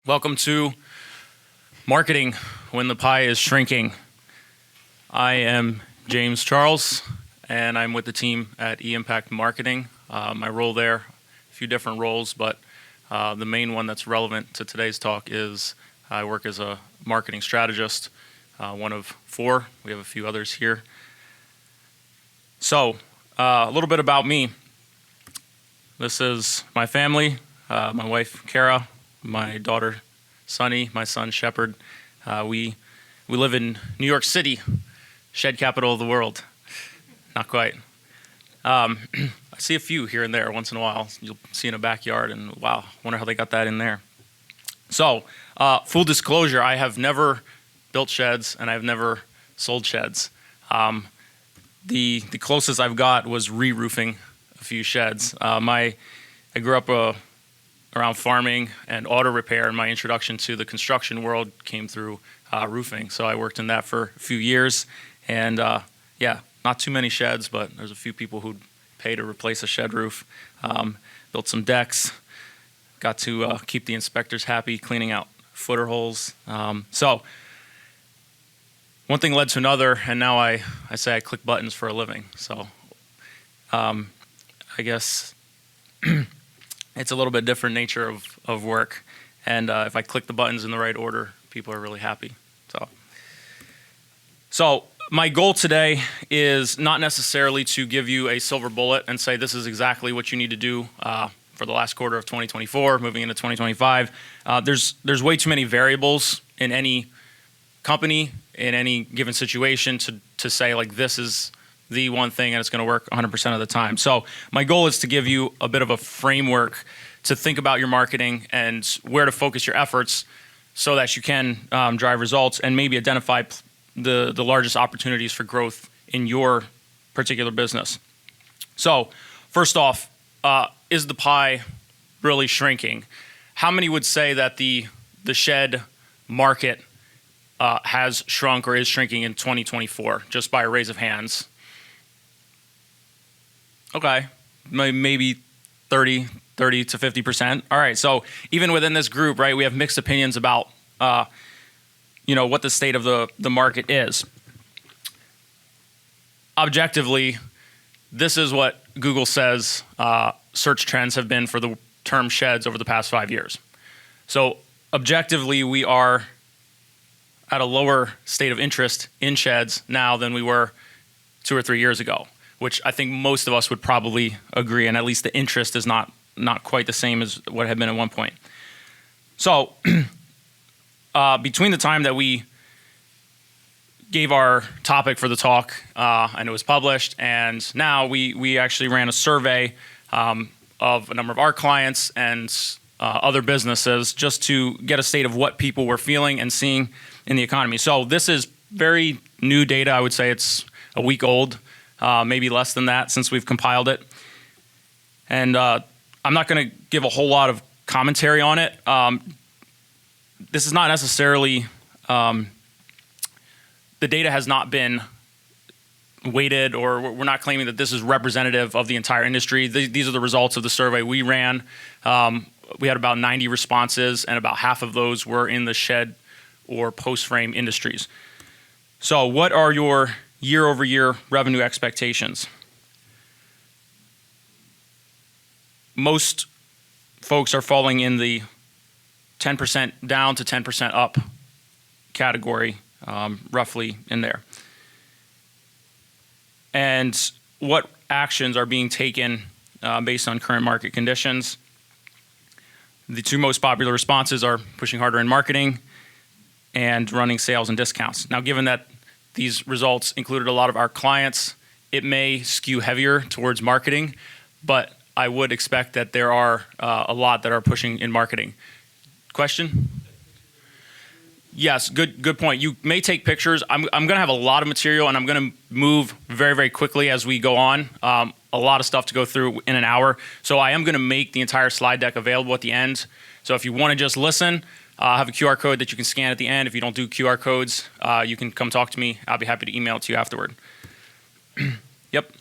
Welcome to Marketing When the Pie is Shrinking. I am James Charles, and I'm with the team at E-Impact Marketing. My role there, a few different roles, but the main one that's relevant to today's talk is I work as a marketing strategist, one of four. We have a few others here. So, a little bit about me. This is my family, my wife, Kara, my daughter, Sunny, my son, Shepard. We live in New York City, shed capital of the world. Not quite. I see a few here and there once in a while. You'll see in a backyard, and wow, wonder how they got that in there. So, full disclosure, I have never built sheds, and I've never sold sheds. The closest I've got was re-roofing a few sheds. I grew up around farming and auto repair, and my introduction to the construction world came through roofing. So I worked in that for a few years, and not too many sheds, but there's a few people who'd pay to replace a shed roof. Built some decks, got to keep the inspectors happy, cleaning out footer holes. So one thing led to another, and now I say I click buttons for a living. So I guess it's a little bit different nature of work. And if I click the buttons in the right order, people are really happy. So my goal today is not necessarily to give you a silver bullet and say this is exactly what you need to do for the last quarter of 2024, moving into 2025. There's way too many variables in any company, in any given situation to say like this is the one thing and it's going to work 100% of the time. So my goal is to give you a bit of a framework to think about your marketing and where to focus your efforts so that you can drive results and maybe identify the largest opportunities for growth in your particular business. So first off, is the pie really shrinking? How many would say that the shed market has shrunk or is shrinking in 2024, just by a raise of hands? Okay, maybe 30 to 50%. All right, so even within this group, right, we have mixed opinions about, what the state of the market is. Objectively, this is what Google says search trends have been for the term sheds over the past 5 years. So objectively, we are at a lower state of interest in sheds now than we were 2 or 3 years ago, which I think most of us would probably agree, and at least the interest is not quite the same as what it had been at one point. So between the time that we gave our topic for the talk and it was published, and now we actually ran a survey of a number of our clients and other businesses just to get a state of what people were feeling and seeing in the economy. So this is very new data. I would say it's a week old, maybe less than that since we've compiled it. And I'm not going to give a whole lot of commentary on it. This is not necessarily, the data has not been weighted, or we're not claiming that this is representative of the entire industry. These are the results of the survey we ran. We had about 90 responses, and about half of those were in the shed or post-frame industries. So what are your year-over-year revenue expectations? Most folks are falling in the 10% down to 10% up category, roughly in there. And what actions are being taken based on current market conditions? The two most popular responses are pushing harder in marketing and running sales and discounts. Now, given that these results included a lot of our clients, it may skew heavier towards marketing, but I would expect that there are a lot that are pushing in marketing. Question? Yes, good point. You may take pictures. I'm going to have a lot of material, and I'm going to move very, very quickly as we go on. A lot of stuff to go through in an hour. So I am going to make the entire slide deck available at the end. So if you want to just listen, I have a QR code that you can scan at the end. If you don't do QR codes, you can come talk to me. I'll be happy to email it to you afterward. Yep.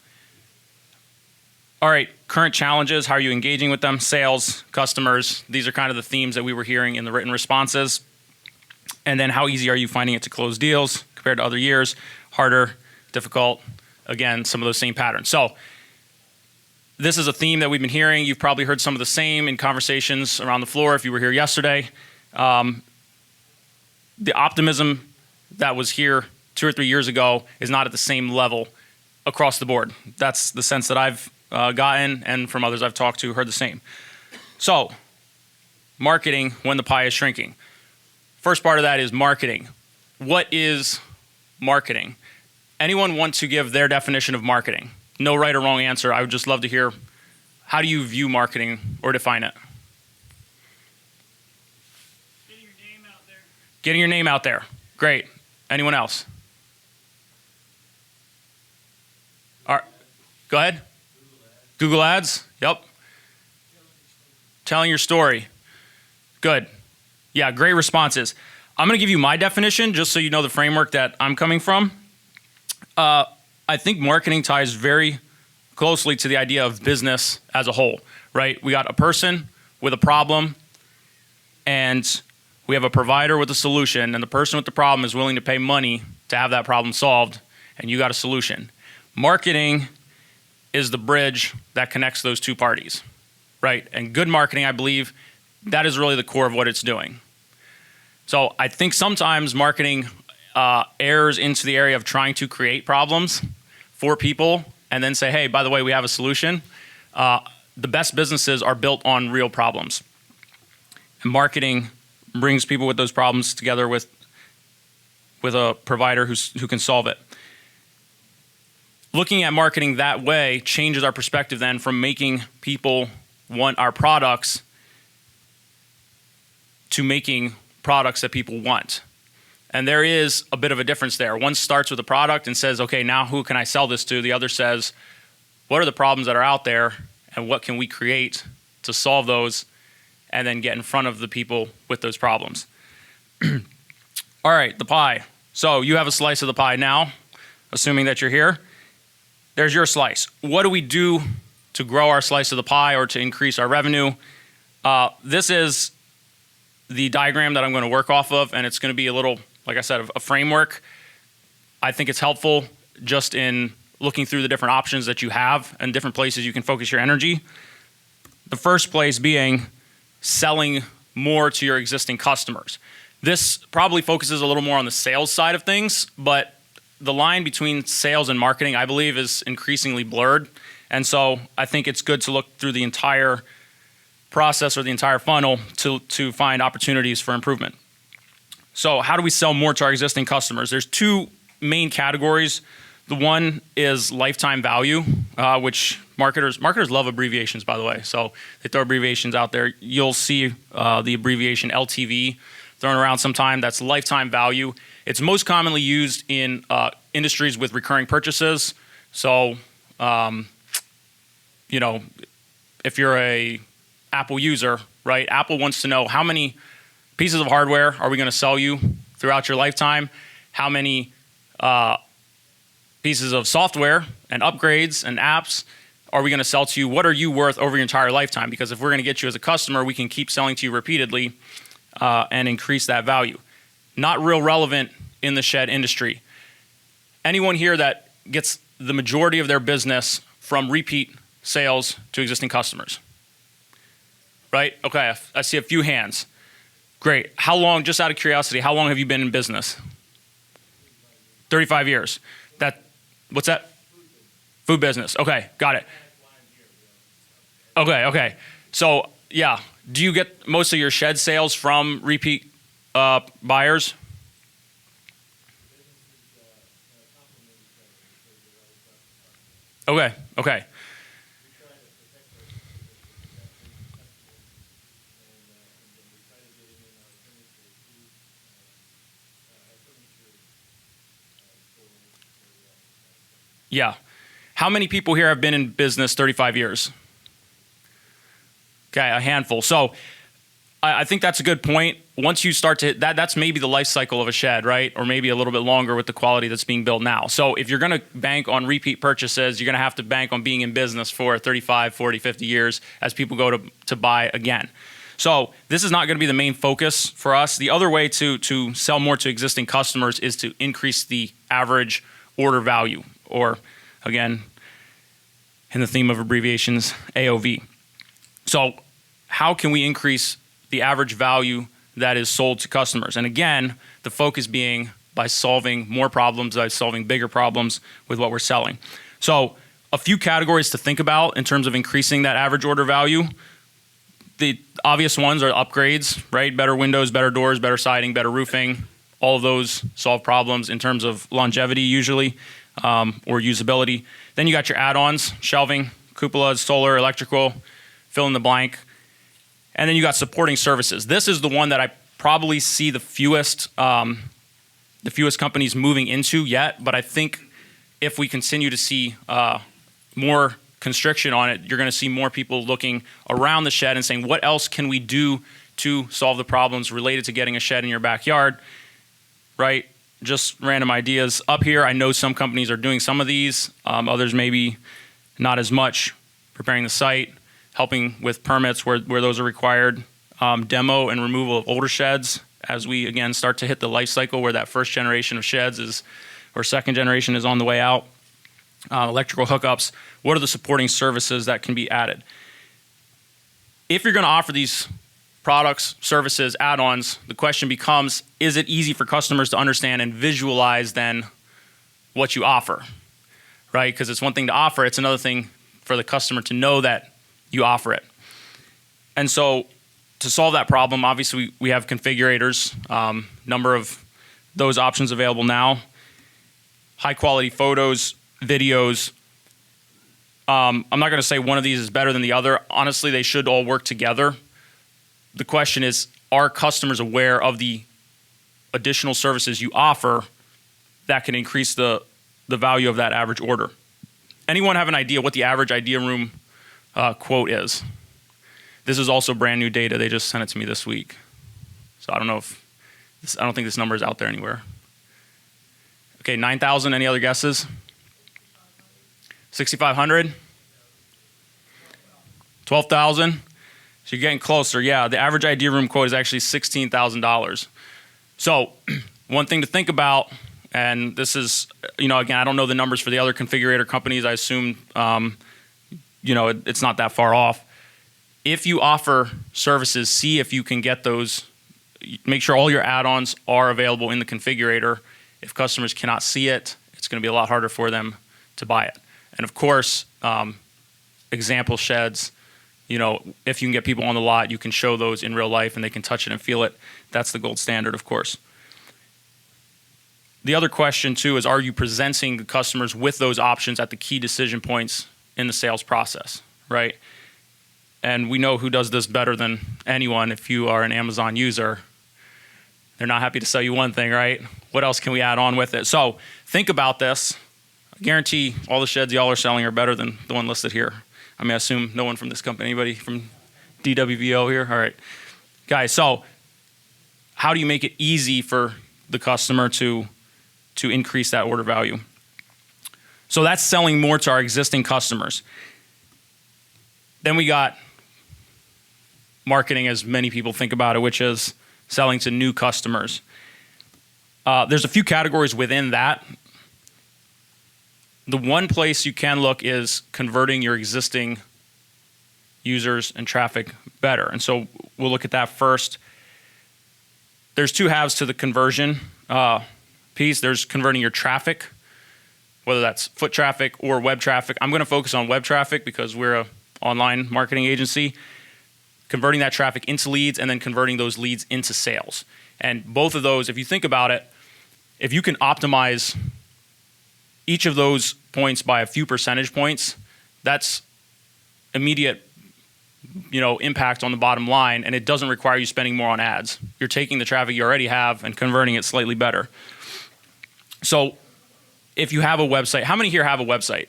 All right, current challenges, how are you engaging with them? Sales, customers, these are kind of the themes that we were hearing in the written responses. And then how easy are you finding it to close deals compared to other years? Harder, difficult, again, some of those same patterns. So this is a theme that we've been hearing. You've probably heard some of the same in conversations around the floor if you were here yesterday. The optimism that was here 2 or 3 years ago is not at the same level across the board. That's the sense that I've gotten, and from others I've talked to, heard the same. So, marketing when the pie is shrinking. First part of that is marketing. What is marketing? Anyone want to give their definition of marketing? No right or wrong answer. I would just love to hear, how do you view marketing or define it? Getting your name out there. Getting your name out there. Great. Anyone else? All right. Go ahead. Google Ads. Yep. Telling your story. Good. Yeah, great responses. I'm going to give you my definition just so you know the framework that I'm coming from. I think marketing ties very closely to the idea of business as a whole, right? We got a person with a problem, and we have a provider with a solution, and the person with the problem is willing to pay money to have that problem solved, and you got a solution. Marketing is the bridge that connects those two parties, right? And good marketing, I believe, that is really the core of what it's doing. So I think sometimes marketing errs into the area of trying to create problems for people and then say, hey, by the way, we have a solution. The best businesses are built on real problems. And marketing brings people with those problems together with a provider who can solve it. Looking at marketing that way changes our perspective then from making people want our products to making products that people want. And there is a bit of a difference there. One starts with a product and says, okay, now who can I sell this to? The other says, what are the problems that are out there and what can we create to solve those and then get in front of the people with those problems? All right, the pie. So you have a slice of the pie now, assuming that you're here. There's your slice. What do we do to grow our slice of the pie or to increase our revenue? This is the diagram that I'm going to work off of, and it's going to be a little, like I said, a framework. I think it's helpful just in looking through the different options that you have and different places you can focus your energy. The first place being selling more to your existing customers. This probably focuses a little more on the sales side of things, but the line between sales and marketing, I believe, is increasingly blurred. And so I think it's good to look through the entire process or the entire funnel to find opportunities for improvement. So how do we sell more to our existing customers? There's two main categories. The one is lifetime value, which marketers love abbreviations, by the way. So they throw abbreviations out there. You'll see the abbreviation LTV thrown around sometime. That's lifetime value. It's most commonly used in industries with recurring purchases. So, if you're a Apple user, right? Apple wants to know how many pieces of hardware are we going to sell you throughout your lifetime? How many pieces of software and upgrades and apps are we going to sell to you? What are you worth over your entire lifetime? Because if we're going to get you as a customer, we can keep selling to you repeatedly and increase that value. Not real relevant in the shed industry. Anyone here that gets the majority of their business from repeat sales to existing customers? Right? Okay, I see a few hands. Great. How long, just out of curiosity, how long have you been in business? 35 years. What's that? Food business. Okay, got it. Okay. So, yeah, do you get most of your shed sales from repeat buyers? Okay. Yeah. How many people here have been in business 35 years? Okay, a handful. So I think that's a good point. Once you start to hit that, that's maybe the life cycle of a shed, right? Or maybe a little bit longer with the quality that's being built now. So if you're going to bank on repeat purchases, you're going to have to bank on being in business for 35, 40, 50 years as people go to buy again. So this is not going to be the main focus for us. The other way to sell more to existing customers is to increase the average order value, or again, in the theme of abbreviations, AOV. So how can we increase the average value that is sold to customers? And again, the focus being by solving more problems, by solving bigger problems with what we're selling. So a few categories to think about in terms of increasing that average order value. The obvious ones are upgrades, right? Better windows, better doors, better siding, better roofing. All of those solve problems in terms of longevity usually, or usability. Then you got your add-ons, shelving, cupolas, solar, electrical, fill in the blank. And then you got supporting services. This is the one that I probably see the fewest companies moving into yet, but I think if we continue to see more constriction on it, you're going to see more people looking around the shed and saying, what else can we do to solve the problems related to getting a shed in your backyard, right? Just random ideas. Up here, I know some companies are doing some of these, others maybe not as much, preparing the site, helping with permits where those are required, demo and removal of older sheds as we, again, start to hit the life cycle where that first generation of sheds is, or second generation is on the way out. Electrical hookups. What are the supporting services that can be added? If you're going to offer these products, services, add-ons, the question becomes, is it easy for customers to understand and visualize then what you offer, right? Because it's one thing to offer, it's another thing for the customer to know that you offer it. And so to solve that problem, obviously we have configurators, number of those options available now, high quality photos, videos. I'm not going to say one of these is better than the other. Honestly, they should all work together. The question is, are customers aware of the additional services you offer that can increase the value of that average order? Anyone have an idea what the average idea room quote is? This is also brand new data. They just sent it to me this week. So I don't know if I don't think this number is out there anywhere. Okay, 9,000. Any other guesses? 6,500? 12,000? So you're getting closer. Yeah, the average idea room quote is actually $16,000. So one thing to think about, and this is, again, I don't know the numbers for the other configurator companies. I assume, it's not that far off. If you offer services, see if you can get those. Make sure all your add-ons are available in the configurator. If customers cannot see it, it's going to be a lot harder for them to buy it. And of course, example sheds, if you can get people on the lot, you can show those in real life and they can touch it and feel it. That's the gold standard, of course. The other question too is, are you presenting the customers with those options at the key decision points in the sales process, right? And we know who does this better than anyone. If you are an Amazon user, they're not happy to sell you one thing, right? What else can we add on with it? So think about this. I guarantee all the sheds y'all are selling are better than the one listed here. I mean, I assume no one from this company, anybody from DWVO here? All right. Guys, so how do you make it easy for the customer to increase that order value? So that's selling more to our existing customers. Then we got marketing, as many people think about it, which is selling to new customers. There's a few categories within that. The one place you can look is converting your existing users and traffic better. And so we'll look at that first. There's two halves to the conversion piece. There's converting your traffic, whether that's foot traffic or web traffic. I'm going to focus on web traffic because we're an online marketing agency. Converting that traffic into leads and then converting those leads into sales. And both of those, if you think about it, if you can optimize each of those points by a few percentage points, that's immediate, impact on the bottom line, and it doesn't require you spending more on ads. You're taking the traffic you already have and converting it slightly better. So if you have a website, how many here have a website?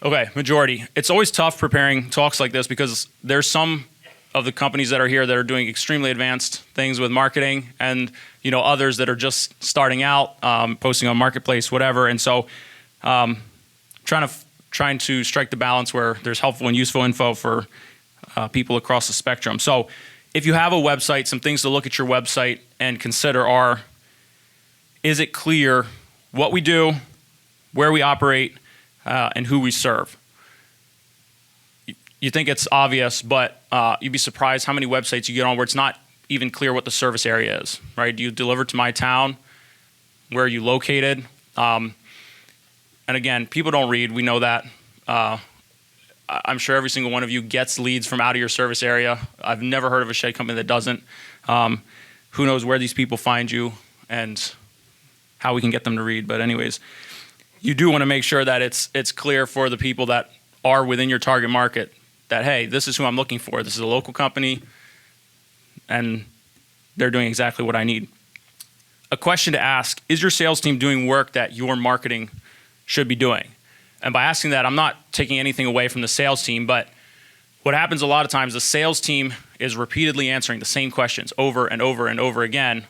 Okay, majority. It's always tough preparing talks like this because there's some of the companies that are here that are doing extremely advanced things with marketing, and others that are just starting out, posting on Marketplace, whatever. And so, trying to strike the balance where there's helpful and useful info for people across the spectrum. So, if you have a website, some things to look at your website and consider are: is it clear what we do, where we operate, and who we serve? You think it's obvious, but you'd be surprised how many websites you get on where it's not even clear what the service area is, right? Do you deliver to my town? Where are you located? And again, people don't read. We know that. I'm sure every single one of you gets leads from out of your service area. I've never heard of a shed company that doesn't. Who knows where these people find you and how we can get them to read. But anyways, you do want to make sure that it's clear for the people that are within your target market that, hey, this is who I'm looking for. This is a local company, and they're doing exactly what I need. A question to ask: is your sales team doing work that your marketing should be doing? And by asking that, I'm not taking anything away from the sales team, but what happens a lot of times, the sales team is repeatedly answering the same questions over and over and over again.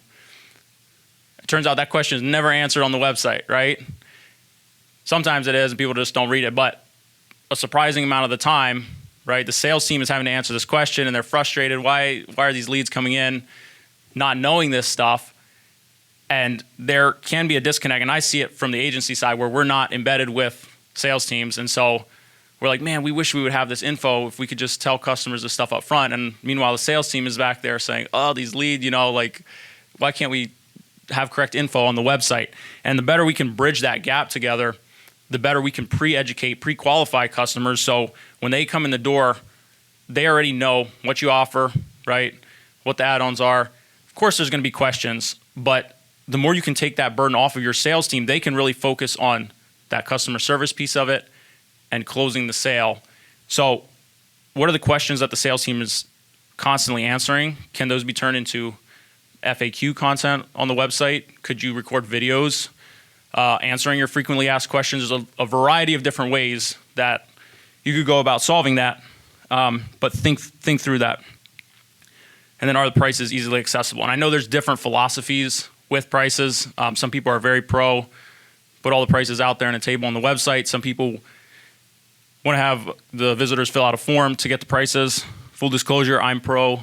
It turns out that question is never answered on the website, right? Sometimes it is, and people just don't read it, but a surprising amount of the time, right, the sales team is having to answer this question, and they're frustrated. Why are these leads coming in not knowing this stuff? And there can be a disconnect, and I see it from the agency side where we're not embedded with sales teams, and so we're like, man, we wish we would have this info if we could just tell customers this stuff up front. And meanwhile, the sales team is back there saying, oh, these leads, why can't we have correct info on the website? And the better we can bridge that gap together, the better we can pre-educate, pre-qualify customers. So when they come in the door, they already know what you offer, right? What the add-ons are. Of course, there's going to be questions, but the more you can take that burden off of your sales team, they can really focus on that customer service piece of it and closing the sale. So what are the questions that the sales team is constantly answering? Can those be turned into FAQ content on the website? Could you record videos answering your frequently asked questions? There's a variety of different ways that you could go about solving that, but think through that. And then, are the prices easily accessible? And I know there's different philosophies with prices. Some people are very pro, put all the prices out there in a table on the website. Some people want to have the visitors fill out a form to get the prices. Full disclosure, I'm pro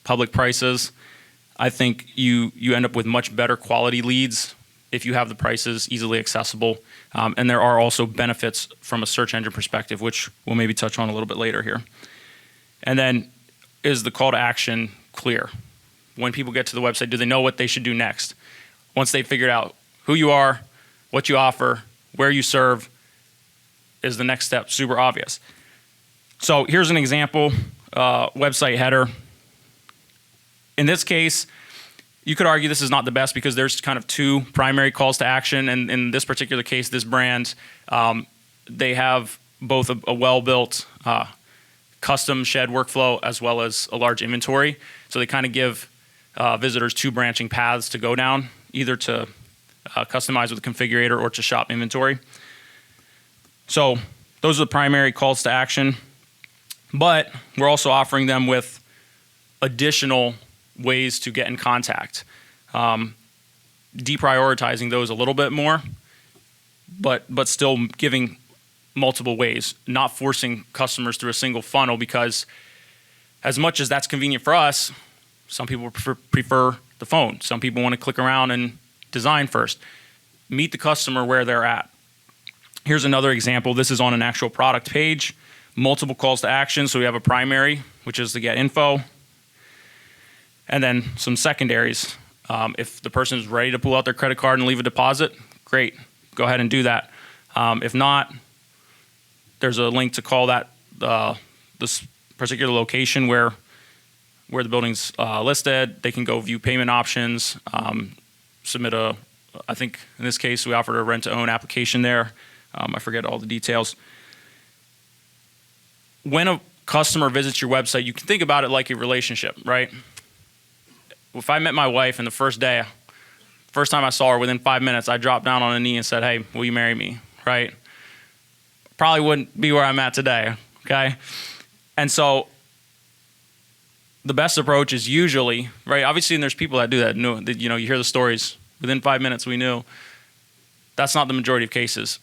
public prices. I think you end up with much better quality leads if you have the prices easily accessible. And there are also benefits from a search engine perspective, which we'll maybe touch on a little bit later here. And then, is the call to action clear? When people get to the website, do they know what they should do next? Once they've figured out who you are, what you offer, where you serve, is the next step super obvious? So here's an example, website header. In this case, you could argue this is not the best because there's kind of two primary calls to action. And in this particular case, this brand, they have both a well-built custom shed workflow as well as a large inventory. So they kind of give visitors two branching paths to go down, either to customize with a configurator or to shop inventory. So those are the primary calls to action. But we're also offering them with additional ways to get in contact, deprioritizing those a little bit more, but still giving multiple ways, not forcing customers through a single funnel, because as much as that's convenient for us, some people prefer the phone. Some people want to click around and design first. Meet the customer where they're at. Here's another example. This is on an actual product page, multiple calls to action. So we have a primary, which is to get info, and then some secondaries. If the person is ready to pull out their credit card and leave a deposit, great, go ahead and do that. If not, there's a link to call that this particular location where the building's listed. They can go view payment options, submit I think in this case we offered a rent-to-own application there. I forget all the details. When a customer visits your website, you can think about it like a relationship, right? If I met my wife and the first time I saw her, within 5 minutes, I dropped down on a knee and said, hey, will you marry me, right? Probably wouldn't be where I'm at today, okay? And so the best approach is usually, right? Obviously, and there's people that do that. You know, you hear the stories. Within 5 minutes, we knew. That's not the majority of cases.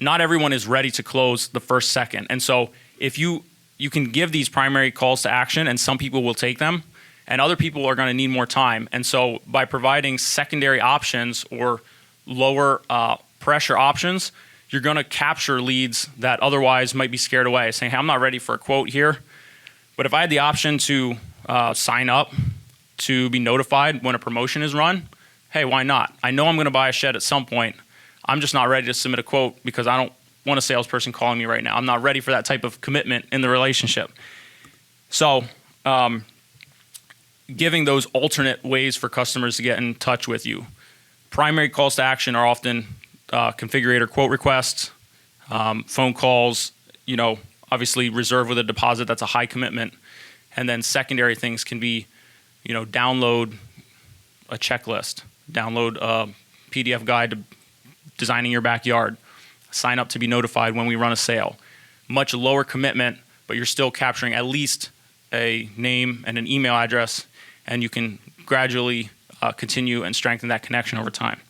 Not everyone is ready to close the first second. And so if you can give these primary calls to action, and some people will take them, and other people are going to need more time. And so by providing secondary options or lower pressure options, you're going to capture leads that otherwise might be scared away, saying, hey, I'm not ready for a quote here. But if I had the option to sign up to be notified when a promotion is run, hey, why not? I know I'm going to buy a shed at some point. I'm just not ready to submit a quote because I don't want a salesperson calling me right now. I'm not ready for that type of commitment in the relationship. So giving those alternate ways for customers to get in touch with you. Primary calls to action are often configurator quote requests, phone calls, you know, obviously reserved with a deposit. That's a high commitment. And then secondary things can be, you know, download a checklist, download a PDF guide to designing your backyard, sign up to be notified when we run a sale. Much lower commitment, but you're still capturing at least a name and an email address, and you can gradually continue and strengthen that connection over time.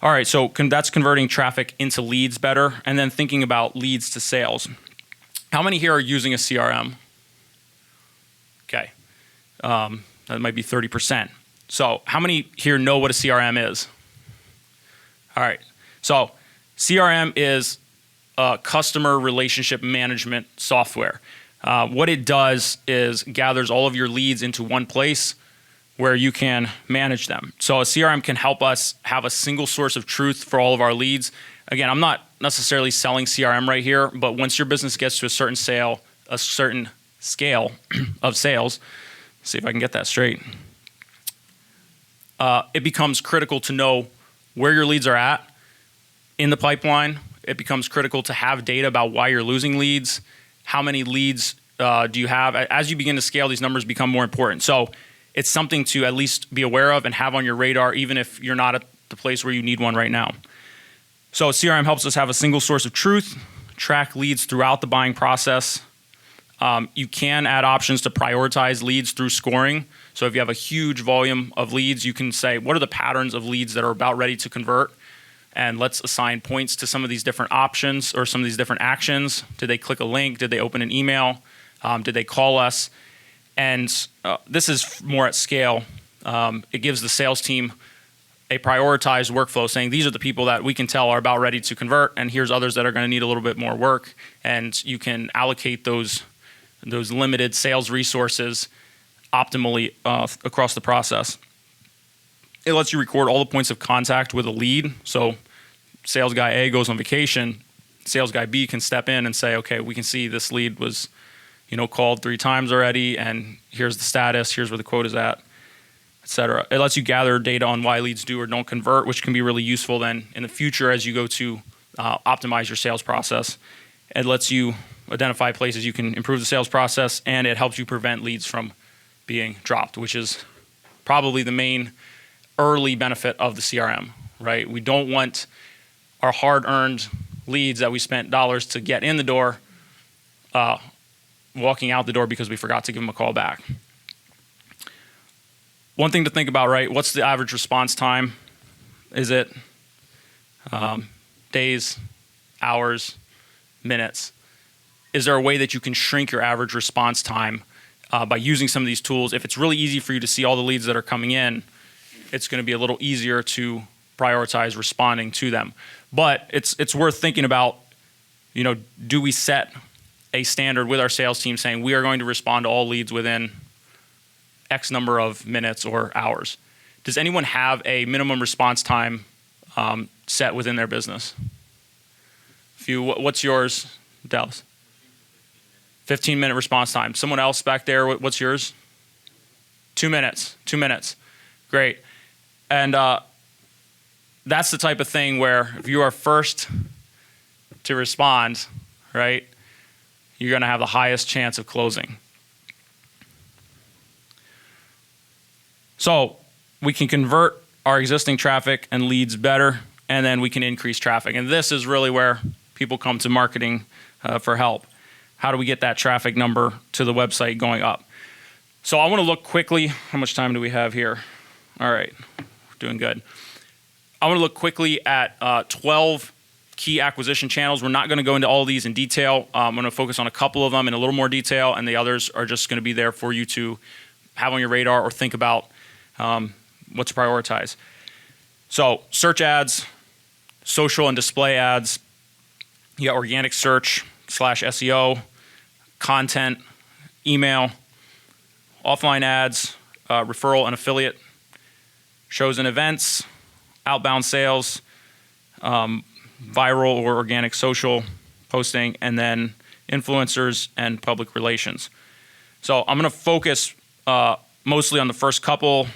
All right, so that's converting traffic into leads better, and then thinking about leads to sales. How many here are using a CRM? Okay, that might be 30%. So how many here know what a CRM is? All right, so CRM is customer relationship management software. What it does is gathers all of your leads into one place where you can manage them. So a CRM can help us have a single source of truth for all of our leads. Again, I'm not necessarily selling CRM right here, but once your business gets to a certain scale of sales, see if I can get that straight, it becomes critical to know where your leads are at in the pipeline. It becomes critical to have data about why you're losing leads, how many leads do you have. As you begin to scale, these numbers become more important. So it's something to at least be aware of and have on your radar, even if you're not at the place where you need one right now. So CRM helps us have a single source of truth, track leads throughout the buying process. You can add options to prioritize leads through scoring. So if you have a huge volume of leads, you can say, what are the patterns of leads that are about ready to convert? And let's assign points to some of these different options or some of these different actions. Did they click a link? Did they open an email? Did they call us? And this is more at scale. It gives the sales team a prioritized workflow saying these are the people that we can tell are about ready to convert, and here's others that are going to need a little bit more work. And you can allocate those limited sales resources optimally across the process. It lets you record all the points of contact with a lead. So sales guy A goes on vacation, sales guy B can step in and say, okay, we can see this lead was, called 3 times already, and here's the status, here's where the quote is at, et cetera. It lets you gather data on why leads do or don't convert, which can be really useful then in the future as you go to optimize your sales process. It lets you identify places you can improve the sales process, and it helps you prevent leads from being dropped, which is probably the main early benefit of the CRM, right? We don't want our hard-earned leads that we spent dollars to get in the door walking out the door because we forgot to give them a call back. One thing to think about, right? What's the average response time? Is it days, hours, minutes? Is there a way that you can shrink your average response time by using some of these tools? If it's really easy for you to see all the leads that are coming in, it's going to be a little easier to prioritize responding to them. But it's worth thinking about, do we set a standard with our sales team saying we are going to respond to all leads within X number of minutes or hours? Does anyone have a minimum response time set within their business? What's yours, Dallas? 15-minute response time. Someone else back there, what's yours? 2 minutes. 2 minutes. Great. And that's the type of thing where if you are first to respond, right, you're going to have the highest chance of closing. So we can convert our existing traffic and leads better, and then we can increase traffic. And this is really where people come to marketing for help. how do we get that traffic number to the website going up? So I want to look quickly. How much time do we have here? All right, we're doing good. I want to look quickly at 12 key acquisition channels. We're not going to go into all of these in detail. I'm going to focus on a couple of them in a little more detail, and the others are just going to be there for you to have on your radar or think about what to prioritize. So search ads, social and display ads, you got organic search / SEO, content, email, offline ads, referral and affiliate, shows and events, outbound sales, viral or organic social posting, and then influencers and public relations. So I'm going to focus mostly on the first couple,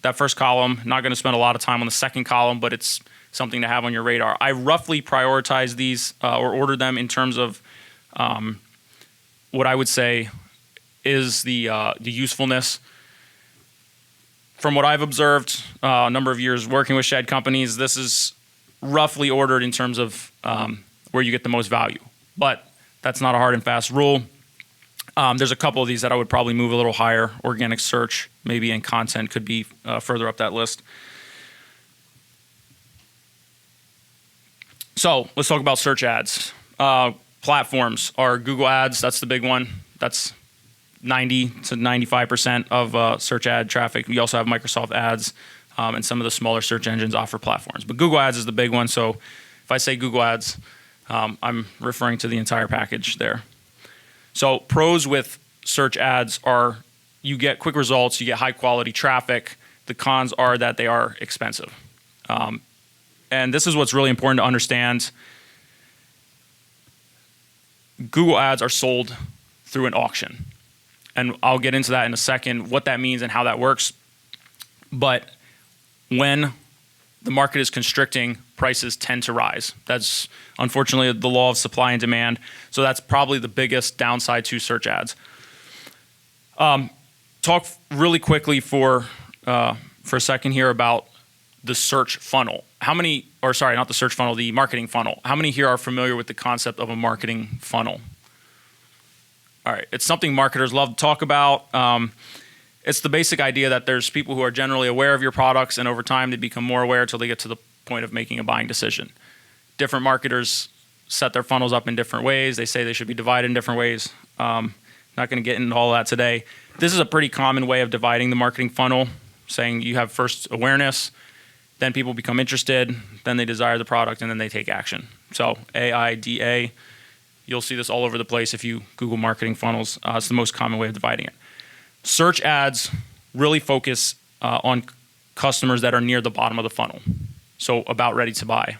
that first column. Not going to spend a lot of time on the second column, but it's something to have on your radar. I roughly prioritize these or order them in terms of what I would say is the usefulness. From what I've observed, a number of years working with shed companies, this is roughly ordered in terms of where you get the most value. But that's not a hard and fast rule. There's a couple of these that I would probably move a little higher. Organic search, maybe, and content could be further up that list. So let's talk about search ads. Platforms are Google Ads. That's the big one. That's 90 to 95% of search ad traffic. We also have Microsoft Ads, and some of the smaller search engines offer platforms. But Google Ads is the big one. So if I say Google Ads, I'm referring to the entire package there. So pros with search ads are you get quick results, you get high quality traffic. The cons are that they are expensive. And this is what's really important to understand. Google Ads are sold through an auction. And I'll get into that in a second, what that means and how that works. But when the market is constricting, prices tend to rise. That's unfortunately the law of supply and demand. So that's probably the biggest downside to search ads. Talk really quickly for a second here about the search funnel. Not the search funnel, the marketing funnel. How many here are familiar with the concept of a marketing funnel? All right, it's something marketers love to talk about. It's the basic idea that there's people who are generally aware of your products, and over time they become more aware until they get to the point of making a buying decision. Different marketers set their funnels up in different ways. They say they should be divided in different ways. Not going to get into all that today. This is a pretty common way of dividing the marketing funnel, saying you have first awareness, then people become interested, then they desire the product, and then they take action. So AIDA. You'll see this all over the place if you Google marketing funnels. It's the most common way of dividing it. Search ads really focus on customers that are near the bottom of the funnel, so about ready to buy.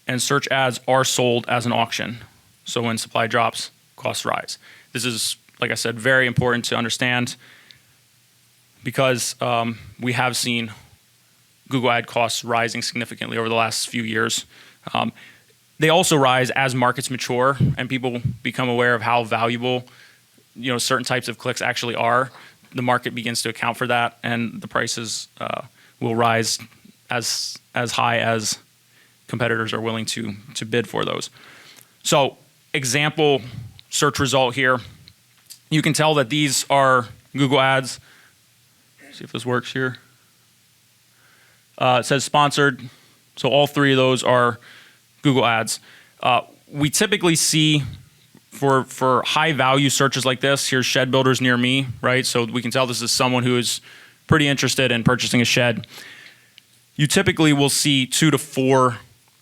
And search ads are sold as an auction. So when supply drops, costs rise. This is, like I said, very important to understand because we have seen Google ad costs rising significantly over the last few years. They also rise as markets mature and people become aware of how valuable, certain types of clicks actually are. The market begins to account for that, and the prices will rise as high as competitors are willing to bid for those. So, example search result here. You can tell that these are Google ads. See if this works here. It says sponsored. So all three of those are Google ads. We typically see for high value searches like this, here's shed builders near me, right? So we can tell this is someone who is pretty interested in purchasing a shed. You typically will see 2 to 4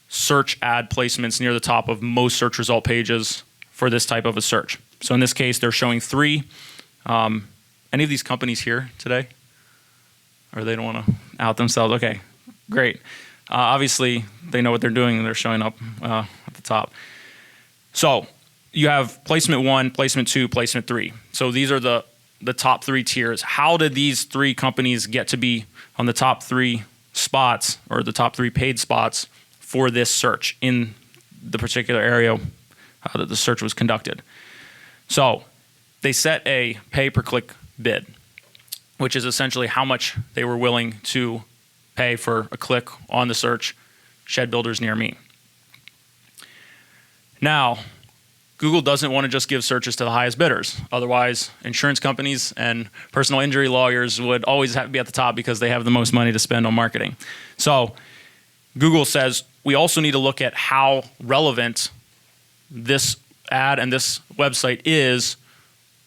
search ad placements near the top of most search result pages for this type of a search. So in this case, they're showing 3. Any of these companies here today? Or they don't want to out themselves? Okay, great. Obviously, they know what they're doing and they're showing up at the top. So you have placement 1, placement 2, placement 3. So these are the top 3 tiers. How did these 3 companies get to be on the top 3 spots or the top 3 paid spots for this search in the particular area that the search was conducted? So they set a pay-per-click bid, which is essentially how much they were willing to pay for a click on the search, shed builders near me. Now, Google doesn't want to just give searches to the highest bidders. Otherwise, insurance companies and personal injury lawyers would always have to be at the top because they have the most money to spend on marketing. So Google says we also need to look at how relevant this ad and this website is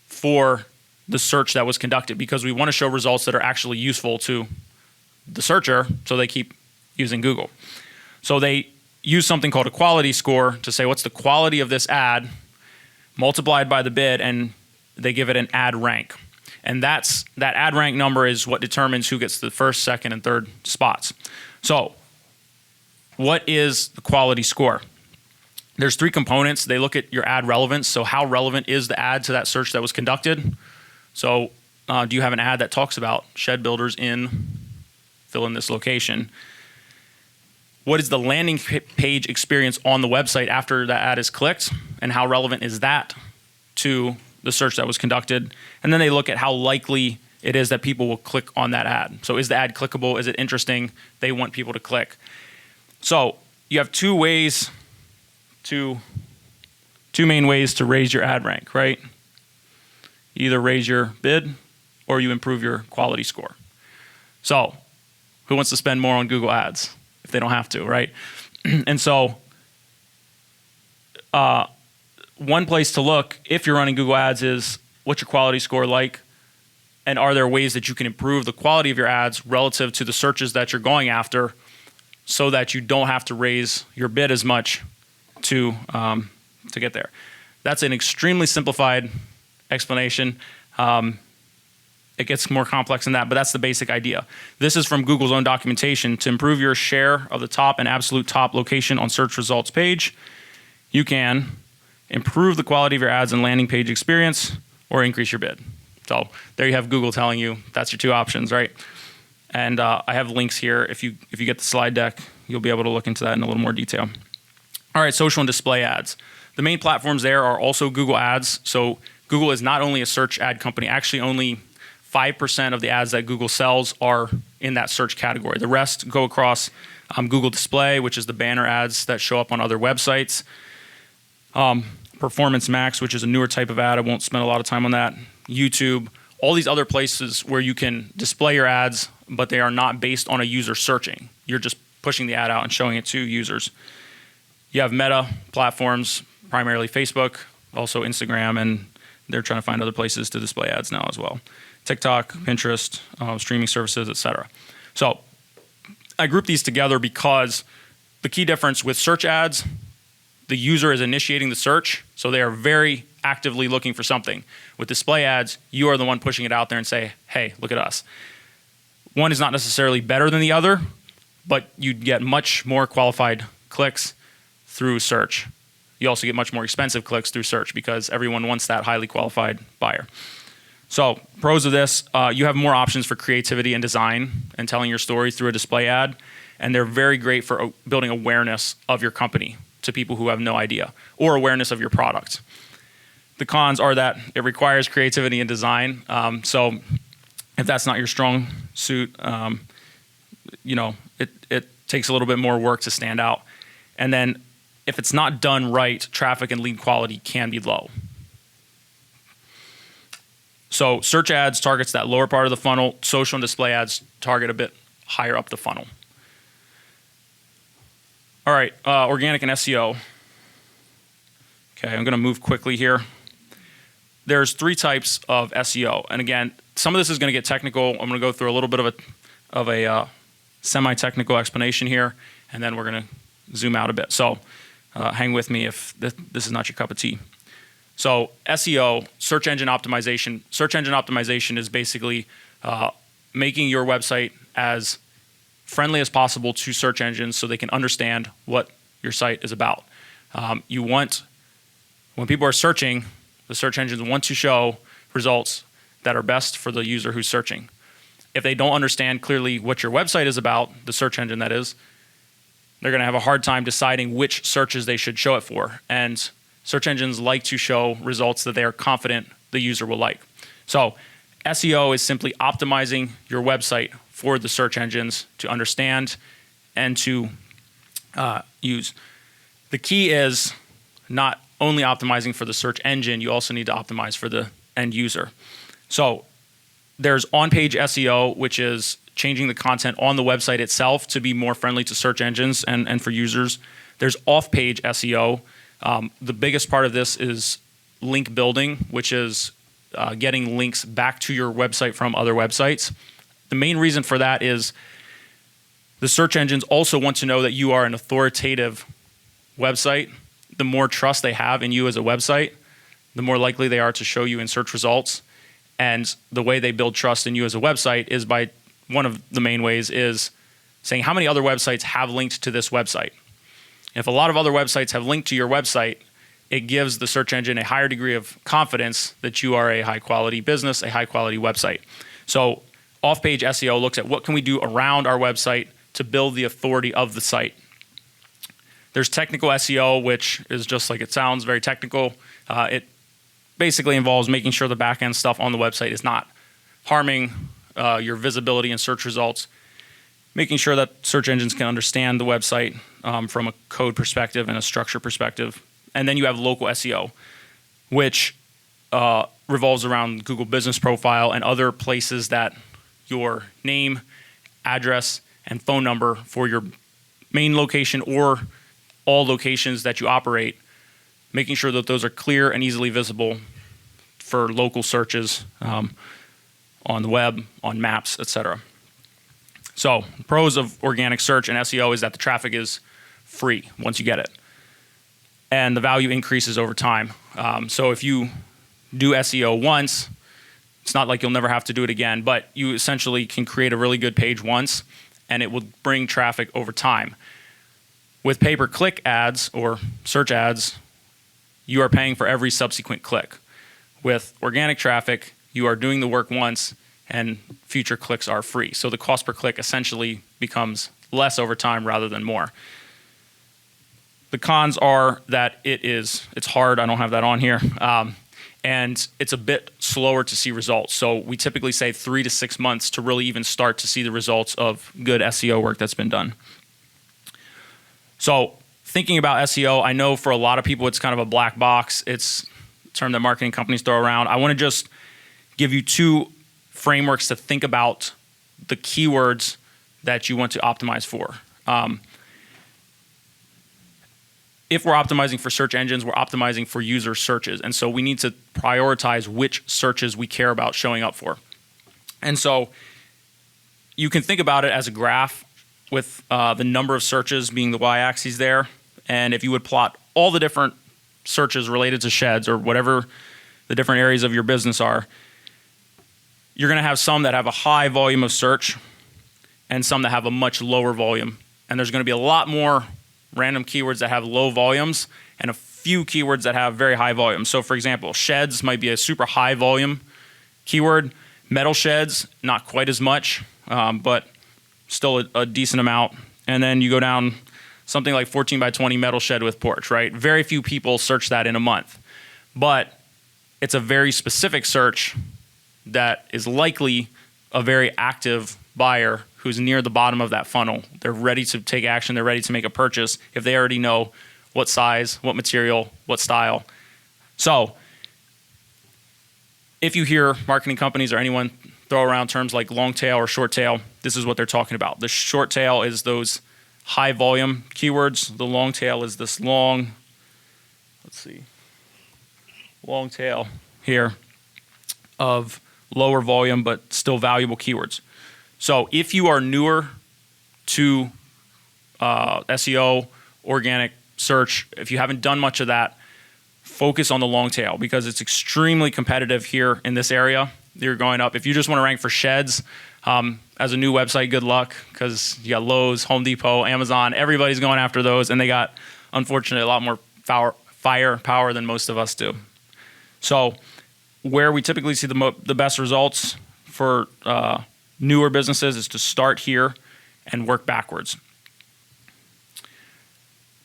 for the search that was conducted, because we want to show results that are actually useful to the searcher so they keep using Google. So they use something called a quality score to say what's the quality of this ad multiplied by the bid, and they give it an ad rank. And that ad rank number is what determines who gets the first, second, and third spots. So what is the quality score? There's 3 components. They look at your ad relevance. So how relevant is the ad to that search that was conducted? So do you have an ad that talks about shed builders in fill in this location? What is the landing page experience on the website after that ad is clicked, and how relevant is that to the search that was conducted? And then they look at how likely it is that people will click on that ad. So is the ad clickable? Is it interesting? They want people to click. So you have two main ways to raise your ad rank, right? You either raise your bid or you improve your quality score. So who wants to spend more on Google Ads if they don't have to, right? And so one place to look if you're running Google Ads is what's your quality score like, and are there ways that you can improve the quality of your ads relative to the searches that you're going after so that you don't have to raise your bid as much to get there. That's an extremely simplified explanation. It gets more complex than that, but that's the basic idea. This is from Google's own documentation. To improve your share of the top and absolute top location on search results page, you can improve the quality of your ads and landing page experience or increase your bid. So there you have Google telling you that's your 2 options, right? And I have links here. If you get the slide deck, you'll be able to look into that in a little more detail. All right, social and display ads. The main platforms there are also Google Ads. So Google is not only a search ad company. Actually, only 5% of the ads that Google sells are in that search category. The rest go across Google Display, which is the banner ads that show up on other websites. Performance Max, which is a newer type of ad. I won't spend a lot of time on that. YouTube, all these other places where you can display your ads, but they are not based on a user searching. You're just pushing the ad out and showing it to users. You have Meta platforms, primarily Facebook, also Instagram, and they're trying to find other places to display ads now as well. TikTok, Pinterest, streaming services, etc. So I group these together because the key difference with search ads, the user is initiating the search, so they are very actively looking for something. With display ads, you are the one pushing it out there and say, hey, look at us. One is not necessarily better than the other, but you get much more qualified clicks through search. You also get much more expensive clicks through search because everyone wants that highly qualified buyer. So pros of this, you have more options for creativity and design and telling your story through a display ad, and they're very great for building awareness of your company to people who have no idea, or awareness of your product. The cons are that it requires creativity and design. So if that's not your strong suit, it takes a little bit more work to stand out. And then if it's not done right, traffic and lead quality can be low. So search ads targets that lower part of the funnel. Social and display ads target a bit higher up the funnel. All right, organic and SEO. Okay, I'm going to move quickly here. There's 3 types of SEO. And again, some of this is going to get technical. I'm going to go through a little bit of a semi-technical explanation here, and then we're going to zoom out a bit. So hang with me if this is not your cup of tea. So SEO, search engine optimization. Search engine optimization is basically making your website as friendly as possible to search engines so they can understand what your site is about. You want, when people are searching, the search engines want to show results that are best for the user who's searching. If they don't understand clearly what your website is about, the search engine that is, they're going to have a hard time deciding which searches they should show it for. And search engines like to show results that they are confident the user will like. So SEO is simply optimizing your website for the search engines to understand and to use. The key is not only optimizing for the search engine, you also need to optimize for the end user. So there's on-page SEO, which is changing the content on the website itself to be more friendly to search engines and for users. There's off-page SEO. The biggest part of this is link building, which is getting links back to your website from other websites. The main reason for that is the search engines also want to know that you are an authoritative website. The more trust they have in you as a website, the more likely they are to show you in search results. And the way they build trust in you as a website is by, one of the main ways is saying how many other websites have linked to this website. If a lot of other websites have linked to your website, it gives the search engine a higher degree of confidence that you are a high quality business, a high quality website. So off-page SEO looks at what can we do around our website to build the authority of the site. There's technical SEO, which is just like it sounds, very technical. It basically involves making sure the back-end stuff on the website is not harming your visibility and search results, making sure that search engines can understand the website from a code perspective and a structure perspective. And then you have local SEO, which revolves around Google Business Profile and other places that your name, address, and phone number for your main location or all locations that you operate, making sure that those are clear and easily visible for local searches on the web, on maps, etc. So pros of organic search and SEO is that the traffic is free once you get it, and the value increases over time. So if you do SEO once, it's not like you'll never have to do it again, but you essentially can create a really good page once, and it will bring traffic over time. With pay-per-click ads or search ads, you are paying for every subsequent click. With organic traffic, you are doing the work once, and future clicks are free. So the cost per click essentially becomes less over time rather than more. The cons are that it's hard. I don't have that on here. And it's a bit slower to see results. So we typically say 3 to 6 months to really even start to see the results of good SEO work that's been done. So thinking about SEO, I know for a lot of people it's kind of a black box. It's a term that marketing companies throw around. I want to just give you 2 frameworks to think about the keywords that you want to optimize for. If we're optimizing for search engines, we're optimizing for user searches. And so we need to prioritize which searches we care about showing up for. And so you can think about it as a graph with the number of searches being the y-axis there. And if you would plot all the different searches related to sheds or whatever the different areas of your business are, you're going to have some that have a high volume of search and some that have a much lower volume. And there's going to be a lot more random keywords that have low volumes and a few keywords that have very high volumes. So for example, sheds might be a super high volume keyword. Metal sheds, not quite as much, but still a decent amount. And then you go down something like 14 by 20 metal shed with porch, right? Very few people search that in a month. But it's a very specific search that is likely a very active buyer who's near the bottom of that funnel. They're ready to take action. They're ready to make a purchase if they already know what size, what material, what style. So if you hear marketing companies or anyone throw around terms like long tail or short tail, this is what they're talking about. The short tail is those high volume keywords. The long tail is this long tail here of lower volume but still valuable keywords. So if you are newer to SEO, organic search, if you haven't done much of that, focus on the long tail because it's extremely competitive here in this area. You're going up. If you just want to rank for sheds, as a new website, good luck because you got Lowe's, Home Depot, Amazon. Everybody's going after those, and they got, unfortunately, a lot more firepower than most of us do. So where we typically see the best results for newer businesses is to start here and work backwards.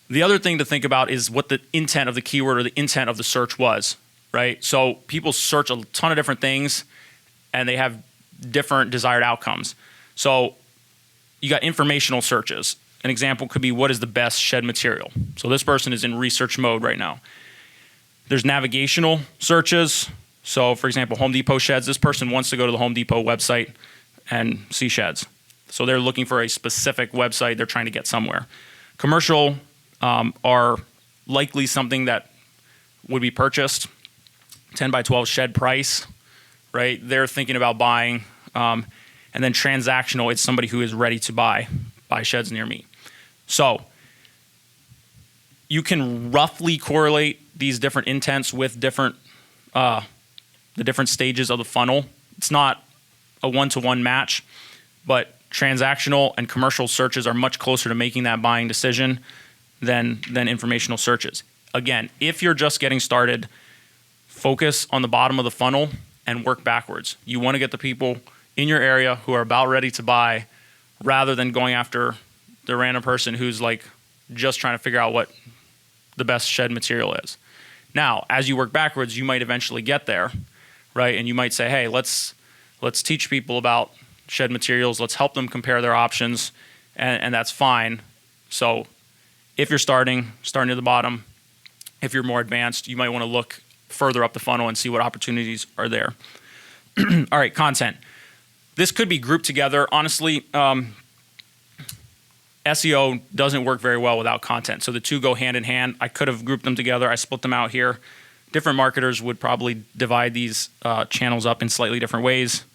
The other thing to think about is what the intent of the keyword or the intent of the search was, right? So people search a ton of different things and they have different desired outcomes. So you got informational searches. An example could be what is the best shed material? So this person is in research mode right now. There's navigational searches. So for example, Home Depot sheds, this person wants to go to the Home Depot website and see sheds. So they're looking for a specific website. They're trying to get somewhere. Commercial are likely something that would be purchased. 10 by 12 shed price, right? They're thinking about buying. And then transactional, it's somebody who is ready to buy sheds near me. So you can roughly correlate these different intents with the different stages of the funnel. It's not a one-to-one match, but transactional and commercial searches are much closer to making that buying decision than informational searches. Again, if you're just getting started, focus on the bottom of the funnel and work backwards. You want to get the people in your area who are about ready to buy rather than going after the random person who's like just trying to figure out what the best shed material is. Now, as you work backwards, you might eventually get there, right? And you might say, hey, let's teach people about shed materials. Let's help them compare their options, and that's fine. So if you're starting at the bottom, if you're more advanced, you might want to look further up the funnel and see what opportunities are there. All right, content. This could be grouped together. Honestly, SEO doesn't work very well without content. So the two go hand in hand. I could have grouped them together. I split them out here. Different marketers would probably divide these channels up in slightly different ways.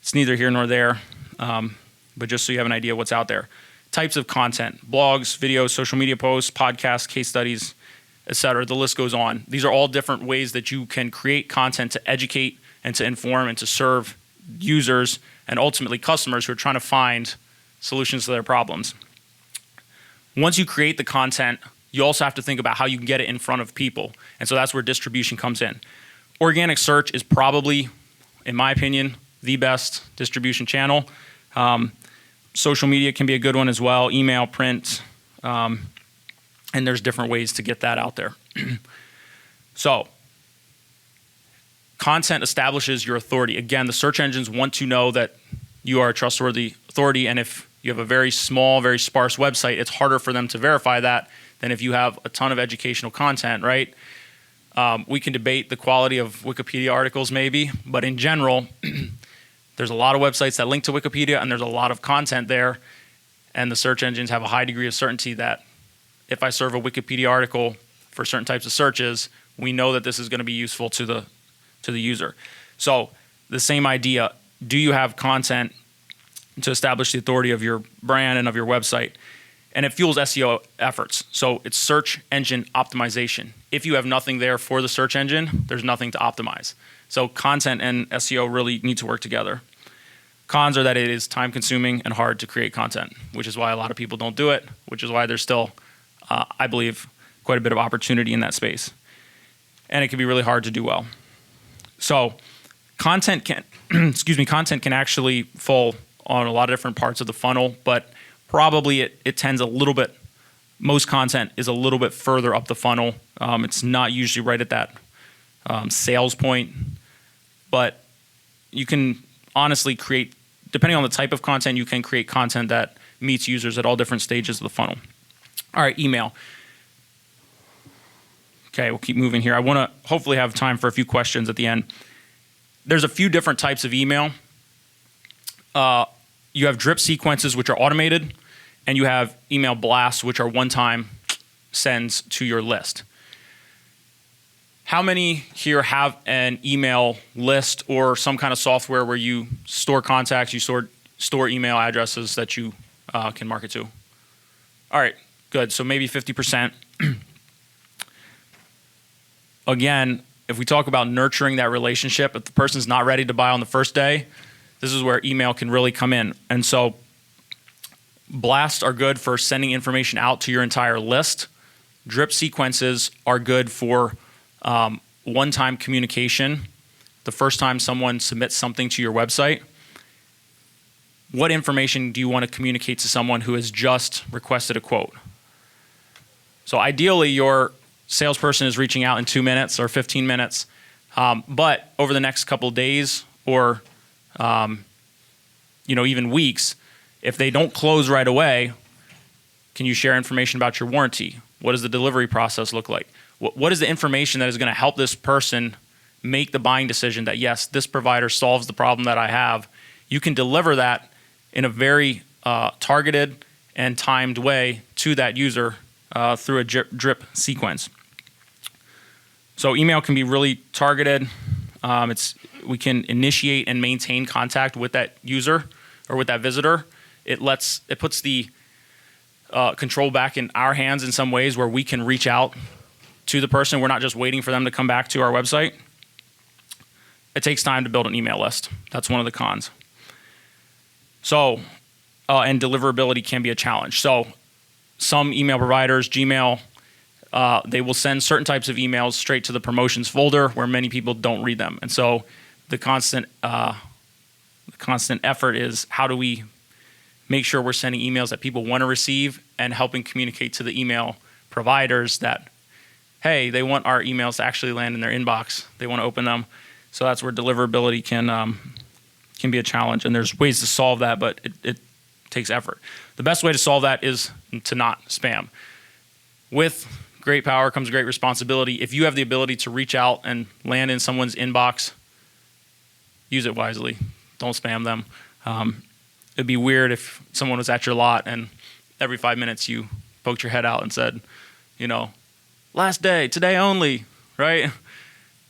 It's neither here nor there, but just so you have an idea what's out there. Types of content: blogs, videos, social media posts, podcasts, case studies, etc. The list goes on. These are all different ways that you can create content to educate and to inform and to serve users and ultimately customers who are trying to find solutions to their problems. Once you create the content, you also have to think about how you can get it in front of people. And so that's where distribution comes in. Organic search is probably, in my opinion, the best distribution channel. Social media can be a good one as well, email, print, and there's different ways to get that out there. So, content establishes your authority. Again, the search engines want to know that you are a trustworthy authority, and if you have a very small, very sparse website, it's harder for them to verify that than if you have a ton of educational content, right? We can debate the quality of Wikipedia articles maybe, but in general, there's a lot of websites that link to Wikipedia and there's a lot of content there, and the search engines have a high degree of certainty that if I serve a Wikipedia article for certain types of searches, we know that this is going to be useful to the user. So the same idea, do you have content to establish the authority of your brand and of your website? And it fuels SEO efforts. So it's search engine optimization. If you have nothing there for the search engine, there's nothing to optimize. So content and SEO really need to work together. Cons are that it is time consuming and hard to create content, which is why a lot of people don't do it, which is why there's still, I believe, quite a bit of opportunity in that space. And it can be really hard to do well. So content can, content can actually fall on a lot of different parts of the funnel, but probably it tends a little bit, most content is a little bit further up the funnel. It's not usually right at that sales point, but you can honestly create, depending on the type of content, you can create content that meets users at all different stages of the funnel. All right, email. Okay, we'll keep moving here. I want to hopefully have time for a few questions at the end. There's a few different types of email. You have drip sequences, which are automated, and you have email blasts, which are one-time sends to your list. How many here have an email list or some kind of software where you store contacts, you store email addresses that you can market to? All right, good. So maybe 50%. Again, if we talk about nurturing that relationship, if the person's not ready to buy on the first day, this is where email can really come in. And so blasts are good for sending information out to your entire list. Drip sequences are good for one-time communication. The first time someone submits something to your website, what information do you want to communicate to someone who has just requested a quote? So ideally, your salesperson is reaching out in 2 minutes or 15 minutes, but over the next couple of days or even weeks, if they don't close right away, can you share information about your warranty? What does the delivery process look like? What is the information that is going to help this person make the buying decision that, yes, this provider solves the problem that I have? You can deliver that in a very targeted and timed way to that user through a drip sequence. So email can be really targeted. We can initiate and maintain contact with that user or with that visitor. It puts the control back in our hands in some ways where we can reach out to the person. We're not just waiting for them to come back to our website. It takes time to build an email list. That's one of the cons. So, and deliverability can be a challenge. So some email providers, Gmail, they will send certain types of emails straight to the promotions folder where many people don't read them. And so the constant effort is, how do we make sure we're sending emails that people want to receive and helping communicate to the email providers that, hey, they want our emails to actually land in their inbox. They want to open them. So that's where deliverability can be a challenge. And there's ways to solve that, but it takes effort. The best way to solve that is to not spam. With great power comes great responsibility. If you have the ability to reach out and land in someone's inbox, use it wisely. Don't spam them. It'd be weird if someone was at your lot and every 5 minutes you poked your head out and said, last day, today only, right?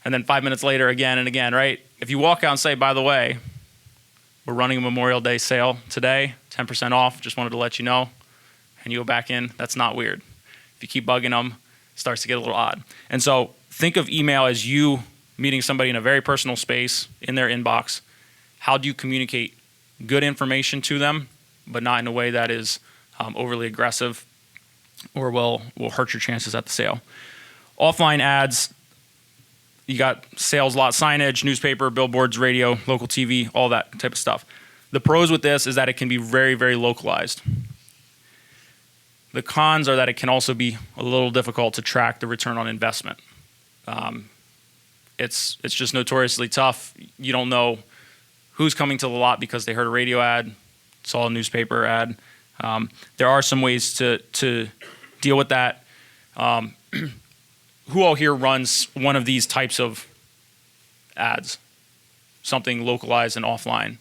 And then 5 minutes later, again and again, right? If you walk out and say, by the way, we're running a Memorial Day sale today, 10% off, just wanted to let you know, and you go back in, that's not weird. If you keep bugging them, it starts to get a little odd. And so think of email as you meeting somebody in a very personal space in their inbox. How do you communicate good information to them, but not in a way that is overly aggressive or will hurt your chances at the sale? Offline ads, you got sales lot signage, newspaper, billboards, radio, local TV, all that type of stuff. The pros with this is that it can be very, very localized. The cons are that it can also be a little difficult to track the return on investment. It's just notoriously tough. You don't know who's coming to the lot because they heard a radio ad, saw a newspaper ad. There are some ways to deal with that. Who all here runs one of these types of ads? Something localized and offline.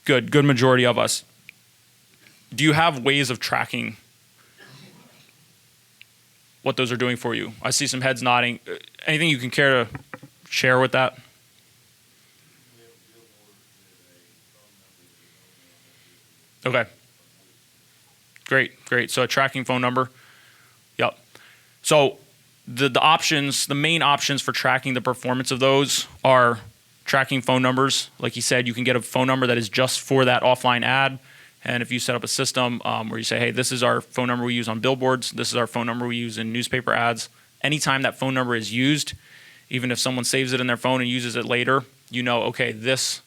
Good majority of us. Do you have ways of tracking what those are doing for you? I see some heads nodding. Anything you can care to share with that? Okay. Great. So a tracking phone number. Yep. So the options, the main options for tracking the performance of those are tracking phone numbers. Like you said, you can get a phone number that is just for that offline ad. And if you set up a system where you say, hey, this is our phone number we use on billboards, this is our phone number we use in newspaper ads, anytime that phone number is used, even if someone saves it in their phone and uses it later, okay, this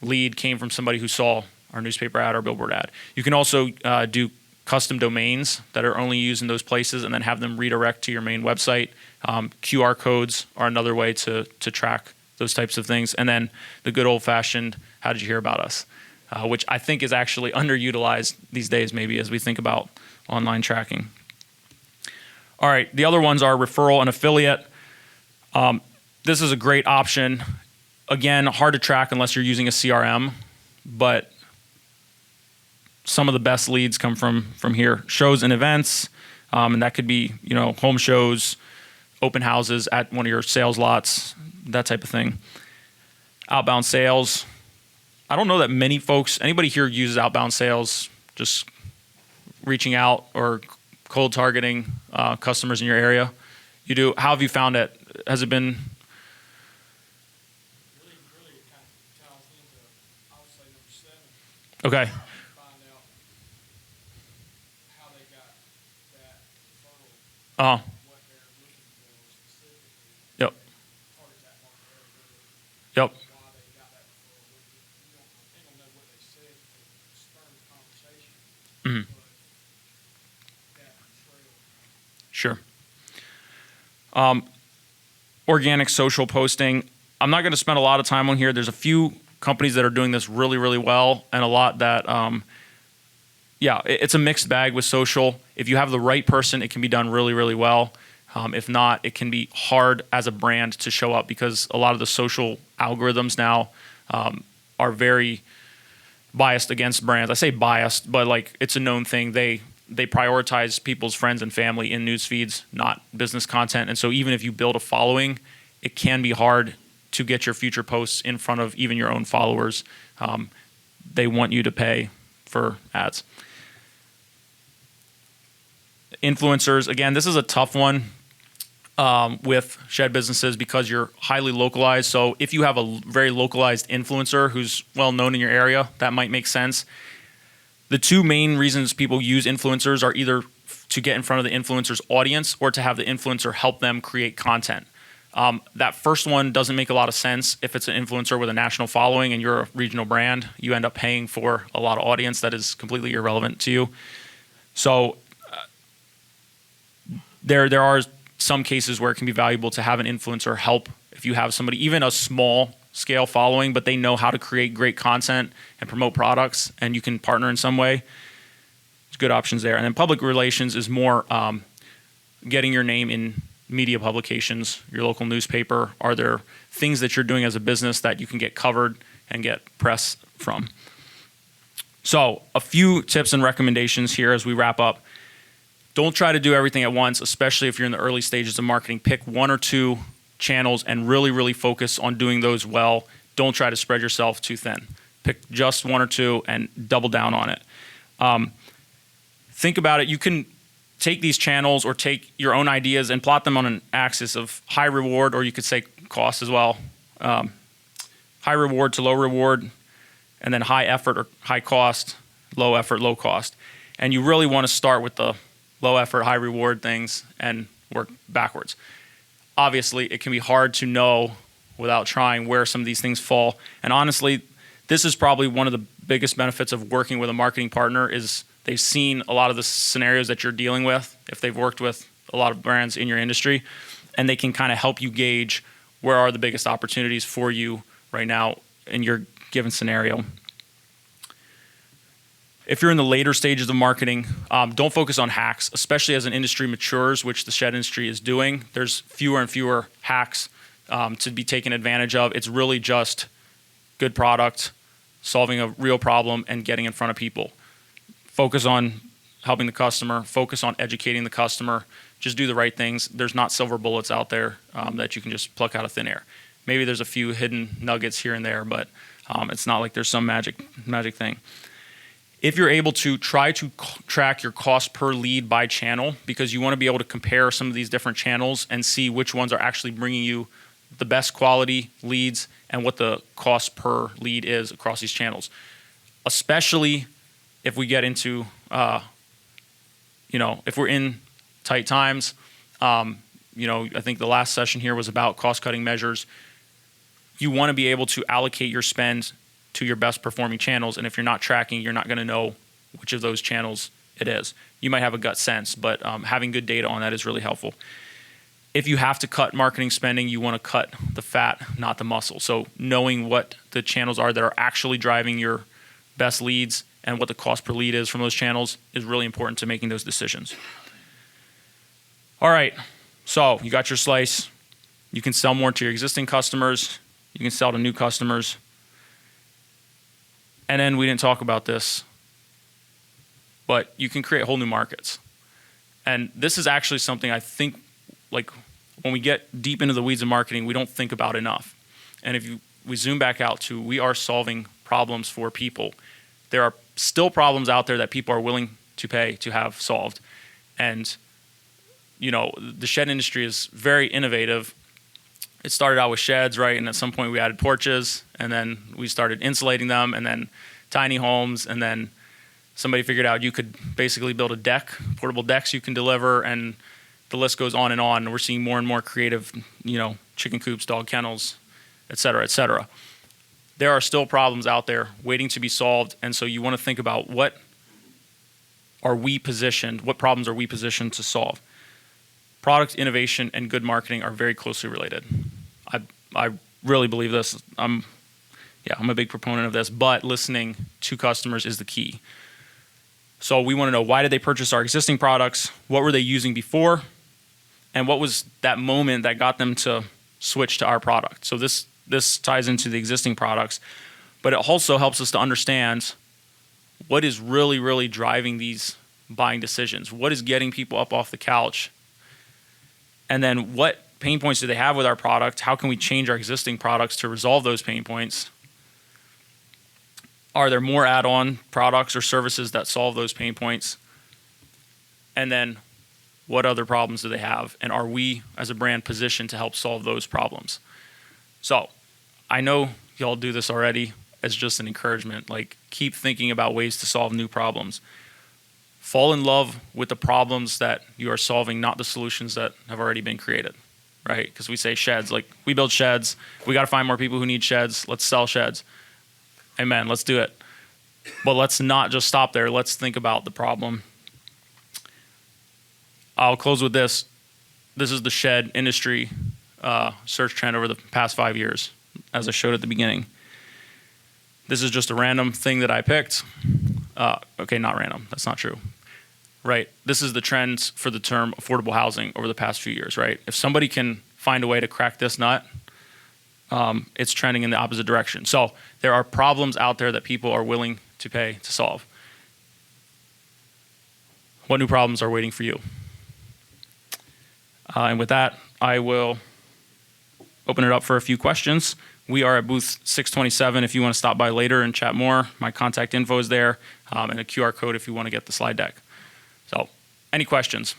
lead came from somebody who saw our newspaper ad or billboard ad. You can also do custom domains that are only used in those places and then have them redirect to your main website. QR codes are another way to track those types of things. And then the good old-fashioned, how did you hear about us? Which I think is actually underutilized these days maybe as we think about online tracking. All right, the other ones are referral and affiliate. This is a great option. Again, hard to track unless you're using a CRM, but some of the best leads come from here. Shows and events, and that could be home shows, open houses at one of your sales lots, that type of thing. Outbound sales. I don't know that many folks, anybody here uses outbound sales, just reaching out or cold targeting customers in your area. You do. How have you found it? Has it been? Really kind of ties into, I would say, number 7. Okay. Find out how they got that referral, what they're looking for specifically. Yep. Target that market area really. Yep. Why they got that referral. They don't know what they said to start the conversation. Mm-hmm. But that trail. Sure. Organic social posting. I'm not going to spend a lot of time on here. There's a few companies that are doing this really, really well, and a lot that, it's a mixed bag with social. If you have the right person, it can be done really, really well. If not, it can be hard as a brand to show up because a lot of the social algorithms now are very biased against brands. I say biased, but like it's a known thing. They prioritize people's friends and family in news feeds, not business content. And so even if you build a following, it can be hard to get your future posts in front of even your own followers. They want you to pay for ads. Influencers, again, this is a tough one with shed businesses because you're highly localized. So if you have a very localized influencer who's well known in your area, that might make sense. The two main reasons people use influencers are either to get in front of the influencer's audience or to have the influencer help them create content. That first one doesn't make a lot of sense. If it's an influencer with a national following and you're a regional brand, you end up paying for a lot of audience that is completely irrelevant to you. So there are some cases where it can be valuable to have an influencer help if you have somebody, even a small scale following, but they know how to create great content and promote products, and you can partner in some way. There's good options there. And then public relations is more getting your name in media publications, your local newspaper. Are there things that you're doing as a business that you can get covered and get press from? So a few tips and recommendations here as we wrap up. Don't try to do everything at once, especially if you're in the early stages of marketing. Pick one or two channels and really, really focus on doing those well. Don't try to spread yourself too thin. Pick just one or two and double down on it. Think about it. You can take these channels or take your own ideas and plot them on an axis of high reward, or you could say cost as well. High reward to low reward, and then high effort or high cost, low effort, low cost. And you really want to start with the low effort, high reward things and work backwards. Obviously, it can be hard to know without trying where some of these things fall. And honestly, this is probably one of the biggest benefits of working with a marketing partner is they've seen a lot of the scenarios that you're dealing with, if they've worked with a lot of brands in your industry, and they can kind of help you gauge where are the biggest opportunities for you right now in your given scenario. If you're in the later stages of marketing, don't focus on hacks, especially as an industry matures, which the shed industry is doing. There's fewer and fewer hacks to be taken advantage of. It's really just good product, solving a real problem, and getting in front of people. Focus on helping the customer, focus on educating the customer, just do the right things. There's not silver bullets out there that you can just pluck out of thin air. Maybe there's a few hidden nuggets here and there, but it's not like there's some magic thing. If you're able to try to track your cost per lead by channel, because you want to be able to compare some of these different channels and see which ones are actually bringing you the best quality leads and what the cost per lead is across these channels. Especially if we get into, if we're in tight times, I think the last session here was about cost-cutting measures. You want to be able to allocate your spend to your best performing channels, and if you're not tracking, you're not going to know which of those channels it is. You might have a gut sense, but having good data on that is really helpful. If you have to cut marketing spending, you want to cut the fat, not the muscle. So knowing what the channels are that are actually driving your best leads and what the cost per lead is from those channels is really important to making those decisions. All right, so you got your slice. You can sell more to your existing customers. You can sell to new customers. And then we didn't talk about this, but you can create whole new markets. And this is actually something I think, like when we get deep into the weeds of marketing, we don't think about enough. And if we zoom back out to, we are solving problems for people. There are still problems out there that people are willing to pay to have solved. And, the shed industry is very innovative. It started out with sheds, right? And at some point we added porches, and then we started insulating them, and then tiny homes, and then somebody figured out you could basically build a deck, portable decks you can deliver, and the list goes on. And we're seeing more and more creative, chicken coops, dog kennels, et cetera, et cetera. There are still problems out there waiting to be solved, and so you want to think about what problems are we positioned to solve? Product innovation and good marketing are very closely related. I really believe this. I'm a big proponent of this, but listening to customers is the key. So we want to know, why did they purchase our existing products? What were they using before? and what was that moment that got them to switch to our product. So this ties into the existing products, but it also helps us to understand what is really, really driving these buying decisions. What is getting people up off the couch? And then what pain points do they have with our product? How can we change our existing products to resolve those pain points? Are there more add-on products or services that solve those pain points? And then what other problems do they have? And are we as a brand positioned to help solve those problems? So I know y'all do this already as just an encouragement. Like, keep thinking about ways to solve new problems. Fall in love with the problems that you are solving, not the solutions that have already been created, right? Because we say sheds, like, we build sheds. We got to find more people who need sheds. Let's sell sheds. Amen. Let's do it. But let's not just stop there. Let's think about the problem. I'll close with this. This is the shed industry search trend over the past 5 years, as I showed at the beginning. This is just a random thing that I picked. Okay, not random. That's not true. Right? This is the trends for the term affordable housing over the past few years, right? If somebody can find a way to crack this nut, it's trending in the opposite direction. So there are problems out there that people are willing to pay to solve. What new problems are waiting for you? And with that, I will open it up for a few questions. We are at booth 627 if you want to stop by later and chat more. My contact info is there, and a QR code if you want to get the slide deck. So, any questions?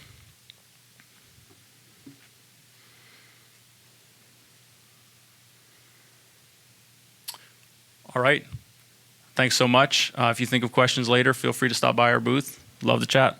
All right. Thanks so much. If you think of questions later, feel free to stop by our booth. Love to chat.